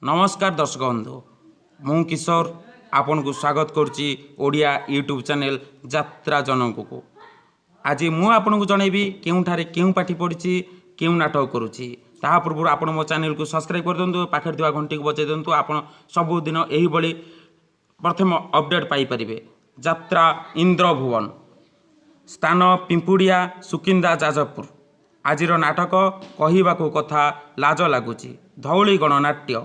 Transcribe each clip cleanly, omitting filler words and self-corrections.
नमस्कार दर्शक बंधु मु किशोर आपन को स्वागत करुच्ची ओडिया यूट्यूब चैनल यात्रा जनक को। आज मु आपन को जनइबी केउठारे केउ पाठी पढ़ी केउ नाटक करुच्ची ता पूर्व आपन मो चैनल को सब्सक्राइब कर दिंतु पाखे थिबा घंटी को बजाई दिंतु आपन सबुदिन एही बळी प्रथम अपडेट पाई परिबे। यात्रा इंद्रभुवन स्थान पिंपुड़िया सुकिंदा जाजपुर। आजिर नाटक कहिबाकू कथा लाज लागुची धौली गणनाट्य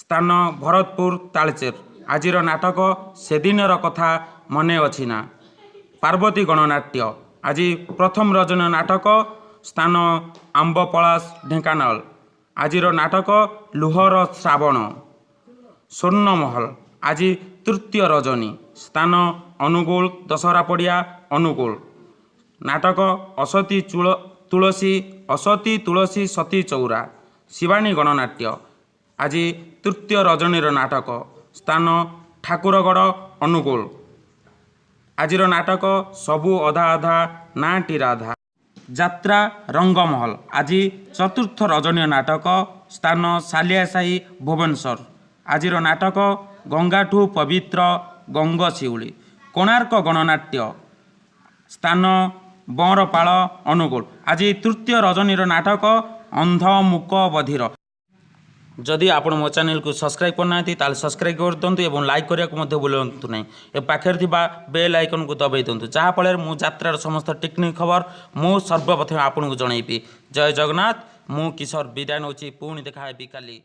स्थान भरतपुर तालचेर। आजिर नाटक सेदिनर कथा मने अछि ना पार्वती गणनाट्य। आज प्रथम रजन नाटक स्थान आंबपलास ढेंकानाल। आजिर नाटक लुहर श्रावण स्वर्णमहल। आज तृतीय रजनी स्थान अनुगुल दशहरा पड़िया अनुगुल। नाटक असती तुलसी सती चौरा शिवानी गणनाट्य। आज तृतीय रजनीर नाटक स्थान ठाकुरगढ़ अनुगुल। आजिर नाटक सबु अधा अधा नाटी राधा यात्रा रंगमहल। आज चतुर्थ रजनी नाटक स्थान सालियासाही भुवनेश्वर। आजिर नाटक गंगाठू पवित्र गंगशिउली। कोणार्क गणनाट्य स्थान बरपाल अनुगुल। आज तृतीय रजनीर नाटक अंध मुक बधिर। जदि आपण मो चैनल को सब्सक्राइब करना ताल सब्सक्राइब कर दिंतु और लाइक करने को भूलु ना। ए पाखे बेल आइकन को दबाई दिंतु जहाँफल मु यात्रार समस्त टेक्निक खबर मु सर्वप्रथम आपन को जनइबी। जय जगन्नाथ। मु किशोर विदाय नौची पुणी देखा काली।